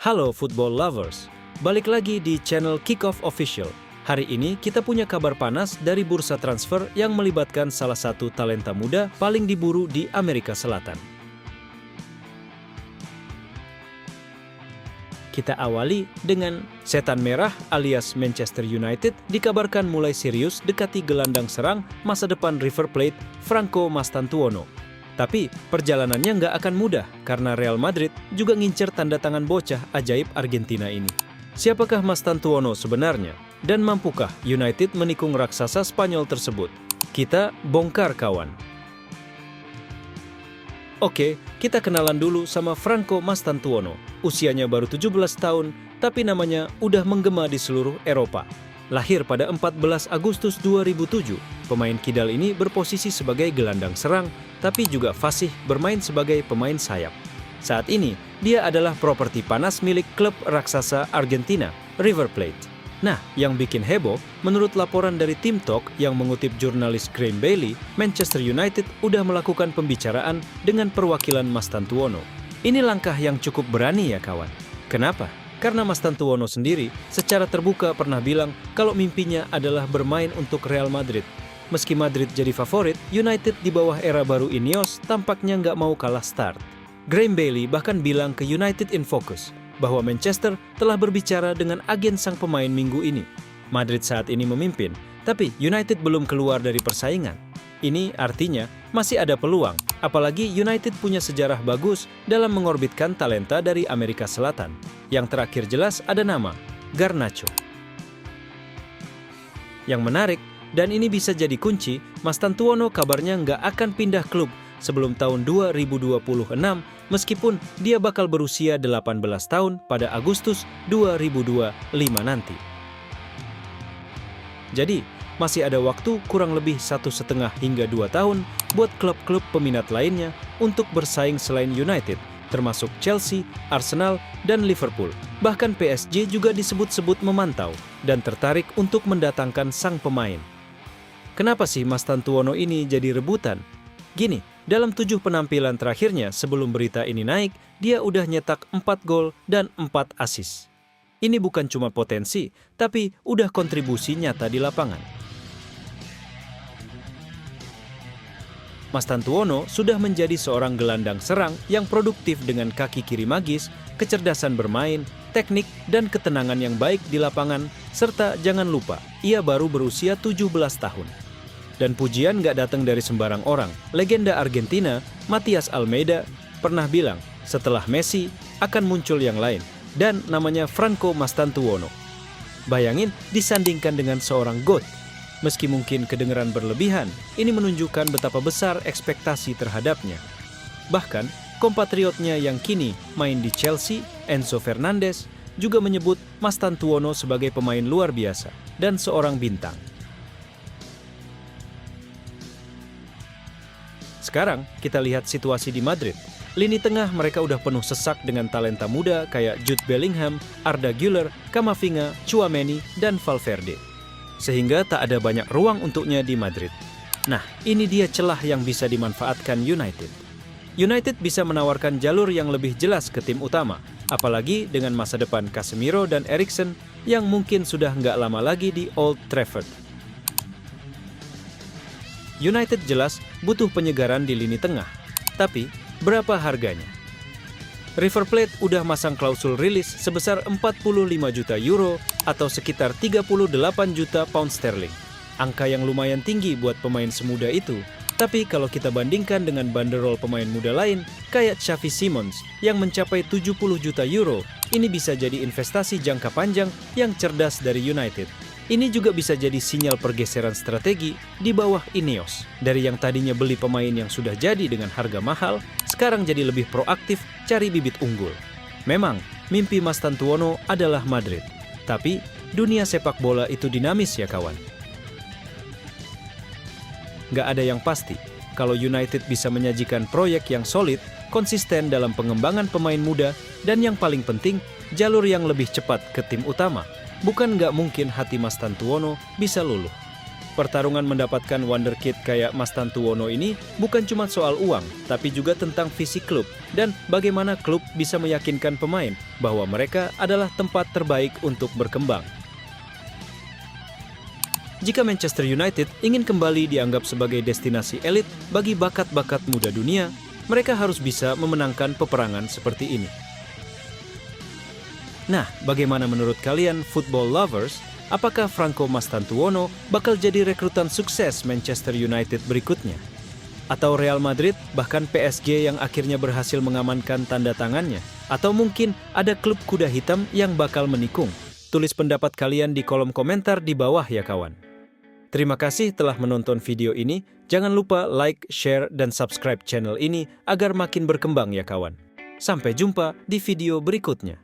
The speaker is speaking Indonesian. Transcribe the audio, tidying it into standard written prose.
Halo football lovers, balik lagi di channel Kickoff Official. Hari ini kita punya kabar panas dari bursa transfer yang melibatkan salah satu talenta muda paling diburu di Amerika Selatan. Kita awali dengan setan merah alias Manchester United dikabarkan mulai serius dekati gelandang serang masa depan River Plate, Franco Mastantuono. Tapi perjalanannya nggak akan mudah karena Real Madrid juga ngincer tanda tangan bocah ajaib Argentina ini. Siapakah Mastantuono sebenarnya? Dan mampukah United menikung raksasa Spanyol tersebut? Kita bongkar kawan. Oke, kita kenalan dulu sama Franco Mastantuono. Usianya baru 17 tahun, tapi namanya udah menggema di seluruh Eropa. Lahir pada 14 Agustus 2007, pemain kidal ini berposisi sebagai gelandang serang, tapi juga fasih bermain sebagai pemain sayap. Saat ini, dia adalah properti panas milik klub raksasa Argentina, River Plate. Nah, yang bikin heboh, menurut laporan dari Team Talk yang mengutip jurnalis Graeme Bailey, Manchester United udah melakukan pembicaraan dengan perwakilan Mastantuono. Ini langkah yang cukup berani ya kawan. Kenapa? Karena Mastantuono sendiri secara terbuka pernah bilang kalau mimpinya adalah bermain untuk Real Madrid. Meski Madrid jadi favorit, United di bawah era baru Ineos tampaknya nggak mau kalah start. Graeme Bailey bahkan bilang ke United in Focus bahwa Manchester telah berbicara dengan agen sang pemain minggu ini. Madrid saat ini memimpin, tapi United belum keluar dari persaingan. Ini artinya masih ada peluang, apalagi United punya sejarah bagus dalam mengorbitkan talenta dari Amerika Selatan. Yang terakhir jelas ada nama, Garnacho. Yang menarik, dan ini bisa jadi kunci, Mastantuono kabarnya nggak akan pindah klub sebelum tahun 2026, meskipun dia bakal berusia 18 tahun pada Agustus 2025 nanti. Jadi, masih ada waktu kurang lebih 1,5 hingga 2 tahun buat klub-klub peminat lainnya untuk bersaing selain United, termasuk Chelsea, Arsenal, dan Liverpool. Bahkan PSG juga disebut-sebut memantau dan tertarik untuk mendatangkan sang pemain. Kenapa sih Mastantuono ini jadi rebutan? Gini, dalam 7 penampilan terakhirnya sebelum berita ini naik, dia udah nyetak 4 gol dan 4 assist. Ini bukan cuma potensi, tapi udah kontribusi nyata di lapangan. Mastantuono sudah menjadi seorang gelandang serang yang produktif dengan kaki kiri magis, kecerdasan bermain, teknik, dan ketenangan yang baik di lapangan, serta jangan lupa, ia baru berusia 17 tahun. Dan pujian nggak datang dari sembarang orang. Legenda Argentina, Matias Almeida, pernah bilang, setelah Messi akan muncul yang lain, dan namanya Franco Mastantuono. Bayangin disandingkan dengan seorang GOAT. Meski mungkin kedengeran berlebihan, ini menunjukkan betapa besar ekspektasi terhadapnya. Bahkan, kompatriotnya yang kini main di Chelsea, Enzo Fernandez, juga menyebut Mastantuono sebagai pemain luar biasa dan seorang bintang. Sekarang, kita lihat situasi di Madrid. Lini tengah mereka udah penuh sesak dengan talenta muda kayak Jude Bellingham, Arda Güler, Camavinga, Tchouaméni, dan Valverde. Sehingga tak ada banyak ruang untuknya di Madrid. Nah, ini dia celah yang bisa dimanfaatkan United. United bisa menawarkan jalur yang lebih jelas ke tim utama, apalagi dengan masa depan Casemiro dan Eriksen yang mungkin sudah nggak lama lagi di Old Trafford. United jelas butuh penyegaran di lini tengah, tapi berapa harganya? River Plate udah masang klausul rilis sebesar 45 juta euro atau sekitar 38 juta pound sterling. Angka yang lumayan tinggi buat pemain semuda itu, tapi kalau kita bandingkan dengan banderol pemain muda lain kayak Xavi Simons yang mencapai 70 juta euro, ini bisa jadi investasi jangka panjang yang cerdas dari United. Ini juga bisa jadi sinyal pergeseran strategi di bawah Ineos. Dari yang tadinya beli pemain yang sudah jadi dengan harga mahal, sekarang jadi lebih proaktif cari bibit unggul. Memang, mimpi Mastantuono adalah Madrid. Tapi, dunia sepak bola itu dinamis ya kawan. Nggak ada yang pasti, kalau United bisa menyajikan proyek yang solid, konsisten dalam pengembangan pemain muda, dan yang paling penting, jalur yang lebih cepat ke tim utama. Bukan nggak mungkin hati Mastantuono bisa luluh. Pertarungan mendapatkan wonderkid kayak Mastantuono ini bukan cuma soal uang, tapi juga tentang visi klub dan bagaimana klub bisa meyakinkan pemain bahwa mereka adalah tempat terbaik untuk berkembang. Jika Manchester United ingin kembali dianggap sebagai destinasi elit bagi bakat-bakat muda dunia, mereka harus bisa memenangkan peperangan seperti ini. Nah, bagaimana menurut kalian football lovers? Apakah Franco Mastantuono bakal jadi rekrutan sukses Manchester United berikutnya? Atau Real Madrid, bahkan PSG yang akhirnya berhasil mengamankan tanda tangannya? Atau mungkin ada klub kuda hitam yang bakal menikung? Tulis pendapat kalian di kolom komentar di bawah ya kawan. Terima kasih telah menonton video ini. Jangan lupa like, share, dan subscribe channel ini agar makin berkembang ya kawan. Sampai jumpa di video berikutnya.